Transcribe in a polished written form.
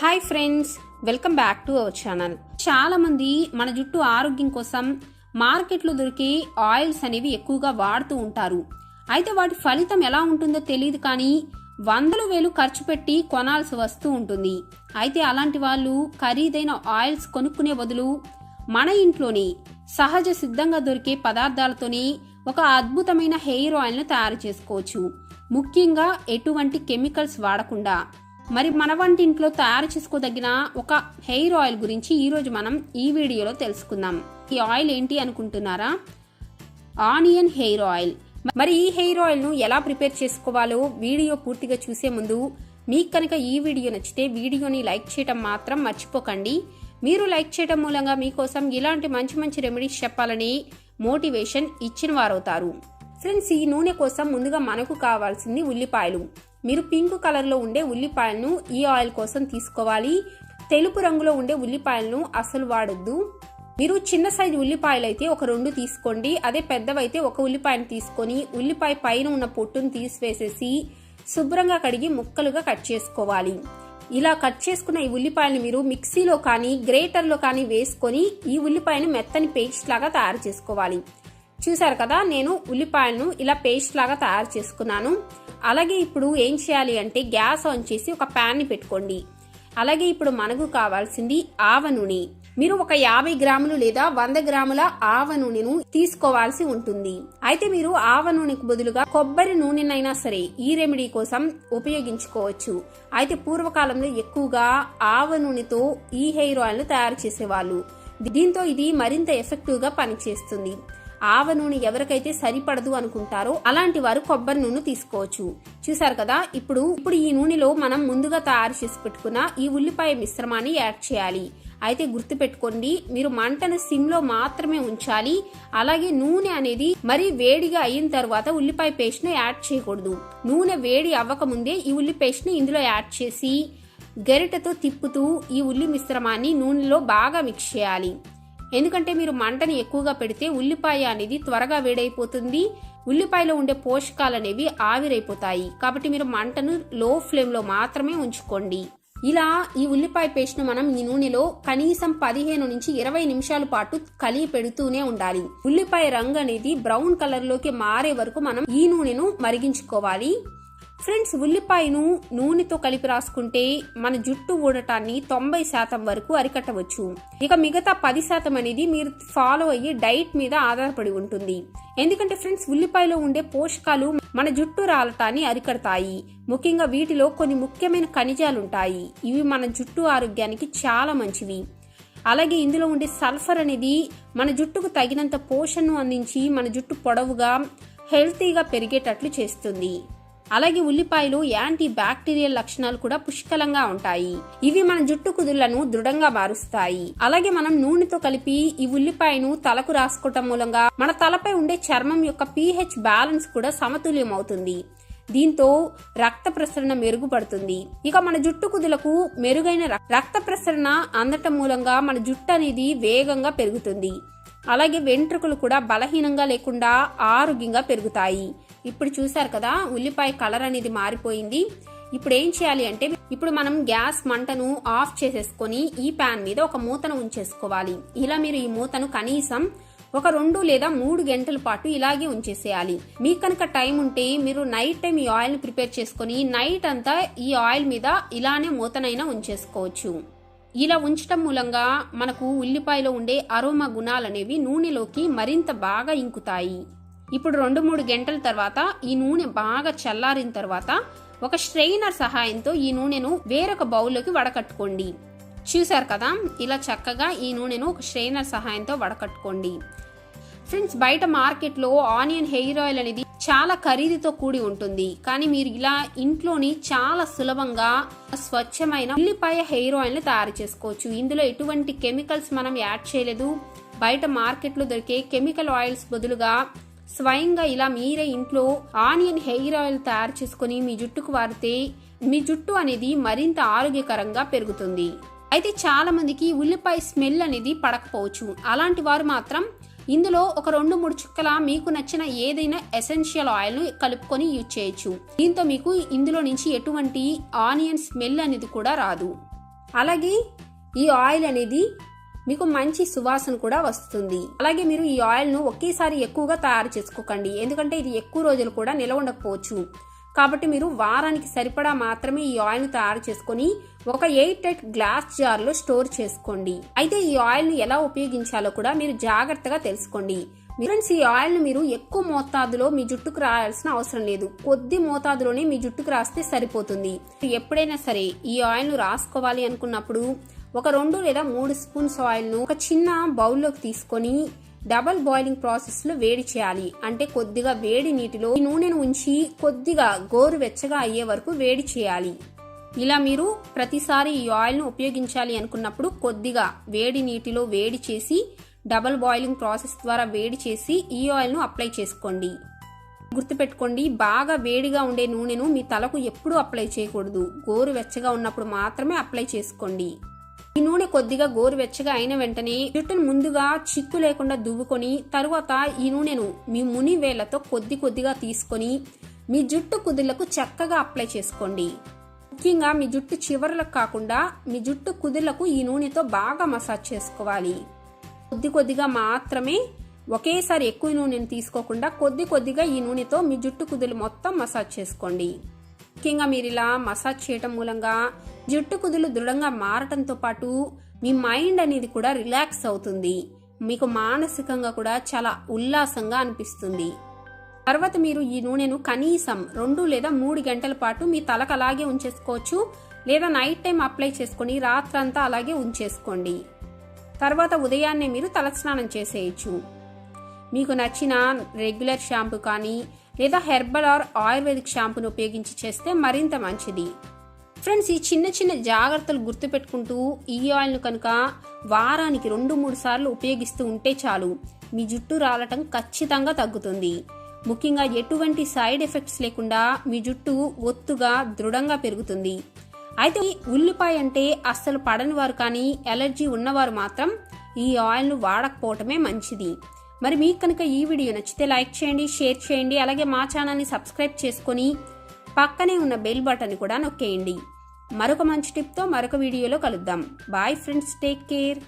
Hi friends, welcome back to our channel. చాలా మంది మన జుట్టు ఆరోగ్యం కోసం మార్కెట్లో దొరికే ఆయిల్స్ అనేవి ఎక్కువగా వాడుతూ ఉంటారు. అయితే వాటి ఫలితం ఎలా ఉంటుందో తెలియదు, కానీ వందలు వేలు ఖర్చు పెట్టి కొనాల్సి వస్తూ ఉంటుంది. అయితే అలాంటి వాళ్ళు ఖరీదైన ఆయిల్స్ కొనుక్కునే బదులు మన ఇంట్లోని సహజ సిద్ధంగా దొరికే పదార్థాలతోని ఒక అద్భుతమైన హెయిర్ ఆయిల్ను తయారు చేసుకోవచ్చు. ముఖ్యంగా ఎటువంటి కెమికల్స్ వాడకుండా. మరి మన వంటింట్లో తయారు చేసుకోదగిన ఒక హెయిర్ ఆయిల్ గురించి ఈరోజు మనం ఈ వీడియోలో తెలుసుకుందాం. ఈ ఆయిల్ ఏంటి అనుకుంటున్నారా? Onion hair oil. మరి ఈ హెయిర్ ఆయిల్ను ఎలా ప్రిపేర్ చేసుకోవాలో వీడియో పూర్తిగా చూసే ముందు మీకు కనుక ఈ వీడియో నచ్చితే వీడియోని లైక్ చేయడం మాత్రం మర్చిపోకండి. మీరు లైక్ చేయడం మూలంగా మీకోసం ఇలాంటి మంచి మంచి రెమెడీస్ చెప్పాలని మోటివేషన్ ఇచ్చిన వారవుతారు. ఫ్రెండ్స్, ఈ నూనె కోసం ముందుగా మనకు కావాల్సింది ఉల్లిపాయలు. మీరు పింక్ కలర్లో ఉండే ఉల్లిపాయలను ఈ ఆయిల్ కోసం తీసుకోవాలి. తెలుపు రంగులో ఉండే ఉల్లిపాయలను అసలు వాడొద్దు. మీరు చిన్న సైజు ఉల్లిపాయలు అయితే ఒక 2 తీసుకోండి. అదే పెద్దవైతే ఒక ఉల్లిపాయను తీసుకొని ఉల్లిపాయ పైన ఉన్న పొట్టును తీసివేసేసి శుభ్రంగా కడిగి ముక్కలుగా కట్ చేసుకోవాలి. ఇలా కట్ చేసుకున్న ఈ ఉల్లిపాయలను మీరు మిక్సీలో కానీ గ్రేటర్లో కానీ వేసుకొని ఈ ఉల్లిపాయను మెత్తని పేస్ట్ లాగా తయారు చేసుకోవాలి. చూసారు కదా, నేను ఉల్లిపాయలను ఇలా పేస్ట్ లాగా తయారు చేసుకున్నాను. అలాగే ఇప్పుడు ఏం చేయాలి అంటే గ్యాస్ ఆన్ చేసి ఒక ప్యాన్ ని పెట్టుకోండి. అలాగే ఇప్పుడు మనకు కావాల్సింది ఆవ నూనె. మీరు ఒక 50 గ్రాములు లేదా 100 గ్రాముల ఆవ నూనెను తీసుకోవాల్సి ఉంటుంది. అయితే మీరు ఆవ నూనెకు బదులుగా కొబ్బరి నూనెనైనా సరే ఈ రెమెడీ కోసం ఉపయోగించుకోవచ్చు. అయితే పూర్వకాలంలో ఎక్కువగా ఆవ నూనెతో ఈ హెయిర్ ఆయిల్ ను తయారు చేసేవాళ్ళు. దీంతో ఇది మరింత ఎఫెక్టివ్ గా పనిచేస్తుంది. ఆవ నూనె ఎవరికైతే సరిపడదు అనుకుంటారో అలాంటి వారు కొబ్బరి నూనె తీసుకోవచ్చు. చూసారు కదా, ఇప్పుడు ఈ నూనెలో మనం ముందుగా తయారు చేసి పెట్టుకున్న ఈ ఉల్లిపాయ మిశ్రమాన్ని యాడ్ చేయాలి. అయితే గుర్తు పెట్టుకోండి, మీరు మంటను సిమ్ లో మాత్రమే ఉంచాలి. అలాగే నూనె అనేది మరీ వేడిగా అయిన తర్వాత ఉల్లిపాయ పేస్ట్ ను యాడ్ చేయకూడదు. నూనె వేడి అవ్వక ముందే ఈ ఉల్లి పేస్ట్ ను ఇందులో యాడ్ చేసి గరిటెతో తిప్పుతూ ఈ ఉల్లి మిశ్రమాన్ని నూనెలో బాగా మిక్స్ చేయాలి. ఎందుకంటే మీరు మంటని ఎక్కువగా పెడితే ఉల్లిపాయ అనేది త్వరగా వేడైపోతుంది. ఉల్లిపాయలో ఉండే పోషకాలు అనేవి ఆవిరైపోతాయి. కాబట్టి మీరు మంటను లో ఫ్లేమ్ లో మాత్రమే ఉంచుకోండి. ఇలా ఈ ఉల్లిపాయ పేస్ట్ ను మనం ఈ నూనెలో కనీసం 15 నుంచి 20 నిమిషాల పాటు కలిపి పెడుతూనే ఉండాలి. ఉల్లిపాయ రంగు అనేది బ్రౌన్ కలర్ లోకి మారే వరకు మనం ఈ నూనెను మరిగించుకోవాలి. ఫ్రెండ్స్, ఉల్లిపాయను నూనెతో కలిపి రాసుకుంటే మన జుట్టు ఊడటాన్ని 90% వరకు అరికట్టవచ్చు. ఇక మిగతా 10% అనేది మీరు ఫాలో అయ్యే డైట్ మీద ఆధారపడి ఉంటుంది. ఎందుకంటే ఫ్రెండ్స్, ఉల్లిపాయలో ఉండే పోషకాలు మన జుట్టు రాలటాన్ని అరికడతాయి. ముఖ్యంగా వీటిలో కొన్ని ముఖ్యమైన ఖనిజాలు ఉంటాయి. ఇవి మన జుట్టు ఆరోగ్యానికి చాలా మంచివి. అలాగే ఇందులో ఉండే సల్ఫర్ అనేది మన జుట్టుకు తగినంత పోషణను అందించి మన జుట్టు పొడవుగా హెల్తీగా పెరిగేటట్లు చేస్తుంది. అలాగే ఉల్లిపాయలు యాంటీ బ్యాక్టీరియల్ లక్షణాలు కూడా పుష్కలంగా ఉంటాయి. ఇవి మన జుట్టు కుదుళ్లను దృఢంగా మారుస్తాయి. అలాగే మనం నూనెతో కలిపి ఈ ఉల్లిపాయను తలకు రాసుకోవటం మూలంగా మన తలపై ఉండే చర్మం యొక్క pH బ్యాలెన్స్ కూడా సమతుల్యం అవుతుంది. దీంతో రక్త ప్రసరణ మెరుగుపడుతుంది. ఇక మన జుట్టు కుదులకు మెరుగైన రక్త ప్రసరణ అందటం మూలంగా మన జుట్టు అనేది వేగంగా పెరుగుతుంది. అలాగే వెంట్రుకలు కూడా బలహీనంగా లేకుండా ఆరోగ్యంగా పెరుగుతాయి. ఇప్పుడు చూసారు కదా, ఉల్లిపాయ కలర్ అనేది మారిపోయింది. ఇప్పుడు ఏం చేయాలి అంటే ఇప్పుడు మనం గ్యాస్ మంటను ఆఫ్ చేసేసుకొని ఈ ప్యాన్ మీద ఒక మూతను ఉంచేసుకోవాలి. ఇలా మీరు ఈ మూతను కనీసం ఒక 2 లేదా 3 గంటల పాటు ఇలాగే ఉంచేసేయాలి. మీకు కనుక టైం ఉంటే మీరు నైట్ టైం ఈ ఆయిల్ ని ప్రిపేర్ చేసుకుని నైట్ అంతా ఈ ఆయిల్ మీద ఇలానే మూతనైనా ఉంచేసుకోవచ్చు. ఇలా ఉంచటం మూలంగా మనకు ఉల్లిపాయలో ఉండే అరోమా గుణాలనేవి నూనెలోకి మరింత బాగా ఇంకుతాయి. ఇప్పుడు 2-3 గంటల తర్వాత ఈ నూనె బాగా చల్లారిన తర్వాత ఒక స్ట్రెయినర్ సహాయంతో ఈ నూనెను వేరొక బౌల్లోకి వడకట్టుకోండి. చూసారు కదా, ఇలా చక్కగా ఈ నూనెను ఒక స్ట్రెయినర్ సహాయంతో వడకట్టుకోండి. ఫ్రెండ్స్, బయట మార్కెట్లో ఆనియన్ హెయిర్ ఆయిల్ అనేది చాలా ఖరీదుతో కూడి ఉంటుంది. కానీ మీరు ఇలా ఇంట్లోని చాలా సులభంగా స్వచ్ఛమైన ఉల్లిపాయ హెయిర్ ఆయిల్ ని తయారు చేసుకోవచ్చు. ఇందులో ఎటువంటి కెమికల్స్ మనం యాడ్ చేయలేదు. బయట మార్కెట్లో దొరికే కెమికల్ ఆయిల్స్ బదులుగా స్వయంగా ఇలా మీరే ఇంట్లో ఆనియన్ హెయిర్ ఆయిల్ తయారు చేసుకుని మీ జుట్టుకు వాడితే మీ జుట్టు అనేది మరింత ఆరోగ్యకరంగా పెరుగుతుంది. అయితే చాలా మందికి ఉల్లిపాయ స్మెల్ అనేది పడకపోవచ్చు. అలాంటి వారు మాత్రం ఇందులో ఒక 2-3 చుక్కల మీకు నచ్చిన ఏదైనా ఎసెన్షియల్ ఆయిల్ ను కలుపుకొని యూజ్ చేయొచ్చు. దీంతో మీకు ఇందులో నుంచి ఎటువంటి ఆనియన్ స్మెల్ అనేది కూడా రాదు. అలాగే ఈ ఆయిల్ అనేది మీకు మంచి సువాసన కూడా వస్తుంది. అలాగే మీరు ఈ ఆయిల్ ను ఒకేసారి ఎక్కువగా తయారు చేసుకోకండి, ఎందుకంటే ఇది ఎక్కువ రోజులు కూడా నిలవ ఉండకపోవచ్చు. కాబట్టి మీరు వారానికి సరిపడా మాత్రమే ఈ ఆయిల్ ను తయారు చేసుకుని ఒక 8 గ్లాస్ జార్ లో స్టోర్ చేసుకోండి. అయితే ఈ ఆయిల్ ను ఎలా ఉపయోగించాలో కూడా మీరు జాగ్రత్తగా తెలుసుకోండి. ఫ్రెండ్స్, ఈ ఆయిల్ ను మీరు ఎక్కువ మోతాదులో మీ జుట్టుకు రాయాల్సిన అవసరం లేదు. కొద్ది మోతాదులోనే మీ జుట్టుకు రాస్తే సరిపోతుంది. ఎప్పుడైనా సరే ఈ ఆయిల్ ను రాసుకోవాలి అనుకున్నప్పుడు ఒక 2 లేదా 3 స్పూన్స్ ఆయిల్ ను ఒక చిన్న బౌల్లోకి తీసుకొని డబల్ బాయిలింగ్ ప్రాసెస్ లో వేడి చేయాలి. అంటే కొద్దిగా వేడి నీటిలో ఈ నూనెను ఉంచి కొద్దిగా గోరువెచ్చగా అయ్యే వరకు వేడి చేయాలి. ఇలా మీరు ప్రతిసారి ఈ ఆయిల్ ను ఉపయోగించాలి అనుకున్నప్పుడు కొద్దిగా వేడి నీటిలో వేడి చేసి డబల్ బాయిలింగ్ ప్రాసెస్ ద్వారా వేడి చేసి ఈ ఆయిల్ ను అప్లై చేసుకోండి. గుర్తుపెట్టుకోండి, బాగా వేడిగా ఉండే నూనెను మీ తలకు ఎప్పుడూ అప్లై చేయకూడదు. గోరువెచ్చగా ఉన్నప్పుడు మాత్రమే అప్లై చేసుకోండి. ఈ నూనె కొద్దిగా గోరువెచ్చగా అయిన వెంటనే జుట్టును ముందుగా చిక్కు లేకుండా దువ్వుకొని తరువాత ఈ నూనెను మీ ముని వేళ్లతో కొద్దిగా తీసుకొని మీ జుట్టు కుదుళ్లకు చక్కగా అప్లై చేసుకోండి. ముఖ్యంగా మీ జుట్టు చివరలకు కాకుండా మీ జుట్టు కుదుళ్లకు ఈ నూనెతో బాగా మసాజ్ చేసుకోవాలి. కొద్దిగా మాత్రమే, ఒకేసారి ఎక్కువ నూనెను తీసుకోకుండా కొద్దిగా ఈ నూనెతో మీ జుట్టు కుదులు మొత్తం మసాజ్ చేసుకోండి. ముఖ్యంగా మీరు ఇలా మసాజ్ చేయటం మూలంగా జుట్టు కుదులు దృఢంగా మారటంతో పాటు మీ మైండ్ అనేది కూడా రిలాక్స్ అవుతుంది. మీకు మానసికంగా కూడా చాలా ఉల్లాసంగా అనిపిస్తుంది. తర్వాత మీరు ఈ నూనెను కనీసం 2 లేదా 3 గంటల పాటు మీ తలకు అలాగే ఉంచేసుకోవచ్చు, లేదా నైట్ టైం అప్లై చేసుకుని రాత్రంతా అలాగే ఉంచేసుకోండి. తర్వాత ఉదయాన్నే మీరు తలస్నానం చేసేయచ్చు. మీకు నచ్చిన రెగ్యులర్ షాంపూ కానీ లేదా హెర్బల్ ఆర్ ఆయుర్వేదిక్ షాంపూను ఉపయోగించి చేస్తే మరింత మంచిది. ఫ్రెండ్స్, ఈ చిన్న జాగ్రత్తలు గుర్తుపెట్టుకుంటూ ఈ ఆయిల్ను కనుక వారానికి 2-3 సార్లు ఉపయోగిస్తూ ఉంటే చాలు, మీ జుట్టు రాలటం ఖచ్చితంగా తగ్గుతుంది. ముఖ్యంగా ఎటువంటి సైడ్ ఎఫెక్ట్స్ లేకుండా మీ జుట్టు ఒత్తుగా దృఢంగా పెరుగుతుంది. అయితే ఉల్లిపాయ అంటే అస్సలు పడని వారు కానీ ఎలర్జీ ఉన్నవారు మాత్రం ఈ ఆయిల్ను వాడకపోవటమే మంచిది. మరి మీకు కనుక ఈ వీడియో నచ్చితే లైక్ చేయండి, షేర్ చేయండి. అలాగే మా ఛానల్ని సబ్స్క్రైబ్ చేసుకొని పక్కనే ఉన్న బెల్ బటన్ కూడా నొక్కేయండి. మరొక మంచి టిప్తో మరొక వీడియోలో కలుద్దాం. Bye friends, take care.